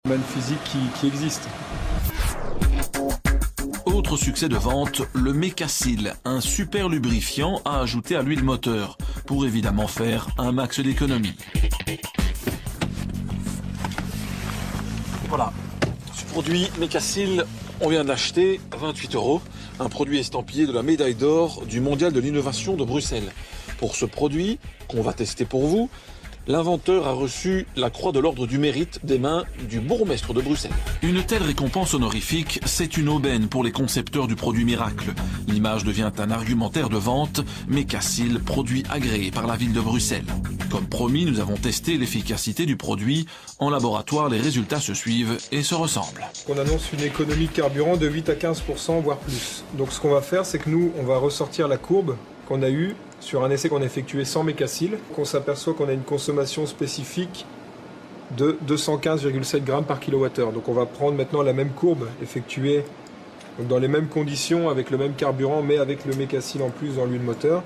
domaine physique qui existe. Autre succès de vente, le Mecacil, un super lubrifiant à ajouter à l'huile moteur, pour évidemment faire un max d'économie. Voilà, ce produit Mecacil, on vient de l'acheter, 28 €, un produit estampillé de la médaille d'or du Mondial de l'innovation de Bruxelles. Pour ce produit, qu'on va tester pour vous, l'inventeur a reçu la croix de l'ordre du mérite des mains du bourgmestre de Bruxelles. Une telle récompense honorifique, c'est une aubaine pour les concepteurs du produit miracle. L'image devient un argumentaire de vente, Mecacil, produit agréé par la ville de Bruxelles. Comme promis, nous avons testé l'efficacité du produit. En laboratoire, les résultats se suivent et se ressemblent. On annonce une économie de carburant de 8 à 15%, voire plus. Donc ce qu'on va faire, c'est que nous, on va ressortir la courbe qu'on a eue sur un essai qu'on a effectué sans Mecacil, qu'on s'aperçoit qu'on a une consommation spécifique de 215,7 grammes par kWh. Donc on va prendre maintenant la même courbe effectuée donc dans les mêmes conditions, avec le même carburant, mais avec le Mecacil en plus dans l'huile moteur.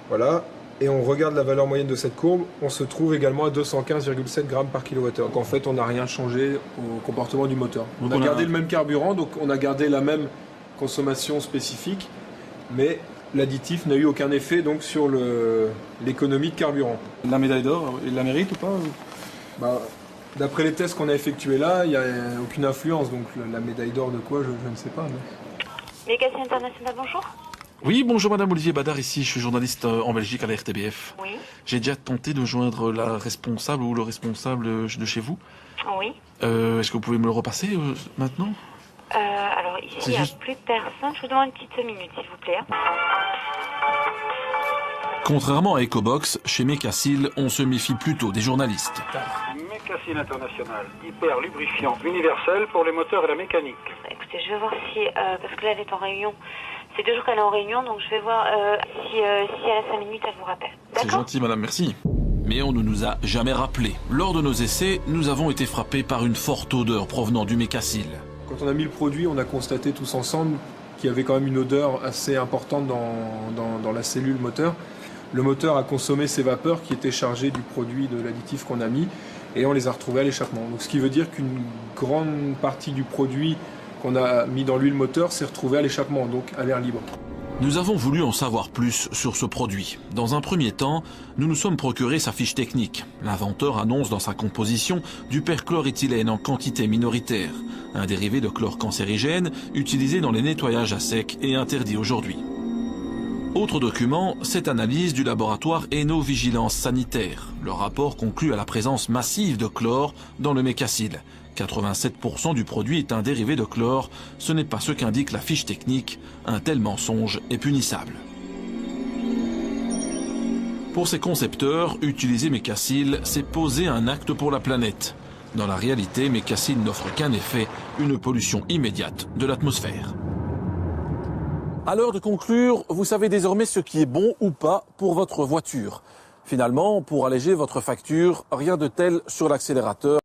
Voilà. Et on regarde la valeur moyenne de cette courbe, on se trouve également à 215,7 grammes par kWh. Donc en fait, on n'a rien changé au comportement du moteur. On a gardé le même carburant, donc on a gardé la même consommation spécifique, mais l'additif n'a eu aucun effet donc sur l'économie de carburant. La médaille d'or, il la mérite ou pas? D'après les tests qu'on a effectués là, il n'y a aucune influence, donc la médaille d'or de quoi, je ne sais pas. Mais... Mecacil International, bonjour. Oui, bonjour Madame Olivier Badar, ici, je suis journaliste en Belgique à la RTBF. Oui. J'ai déjà tenté de joindre la responsable ou le responsable de chez vous. Oui. Est-ce que vous pouvez me le repasser maintenant? Alors ici, il n'y a plus de personne. Je vous demande une petite minute, s'il vous plaît. Contrairement à Ecobox, chez Mecacil, on se méfie plutôt des journalistes. Mecacil International, hyper lubrifiant universel pour les moteurs et la mécanique. Écoutez, je vais voir si... parce que là, elle est en réunion. C'est 2 jours qu'elle est en réunion, donc je vais voir si elle a 5 minutes, elle vous rappelle. C'est gentil, madame, merci. Mais on ne nous a jamais rappelé. Lors de nos essais, nous avons été frappés par une forte odeur provenant du Mecacil. Quand on a mis le produit, on a constaté tous ensemble qu'il y avait quand même une odeur assez importante dans la cellule moteur. Le moteur a consommé ces vapeurs qui étaient chargées du produit de l'additif qu'on a mis et on les a retrouvées à l'échappement. Donc, ce qui veut dire qu'une grande partie du produit qu'on a mis dans l'huile moteur s'est retrouvée à l'échappement, donc à l'air libre. Nous avons voulu en savoir plus sur ce produit. Dans un premier temps, nous nous sommes procuré sa fiche technique. L'inventeur annonce dans sa composition du perchloréthylène en quantité minoritaire, un dérivé de chlore cancérigène utilisé dans les nettoyages à sec et interdit aujourd'hui. Autre document, cette analyse du laboratoire Héno-Vigilance Sanitaire. Le rapport conclut à la présence massive de chlore dans le Mecacil. 87% du produit est un dérivé de chlore, ce n'est pas ce qu'indique la fiche technique, un tel mensonge est punissable. Pour ses concepteurs, utiliser Mecacil, c'est poser un acte pour la planète. Dans la réalité, Mecacil n'offre qu'un effet, une pollution immédiate de l'atmosphère. À l'heure de conclure, vous savez désormais ce qui est bon ou pas pour votre voiture. Finalement, pour alléger votre facture, rien de tel sur l'accélérateur.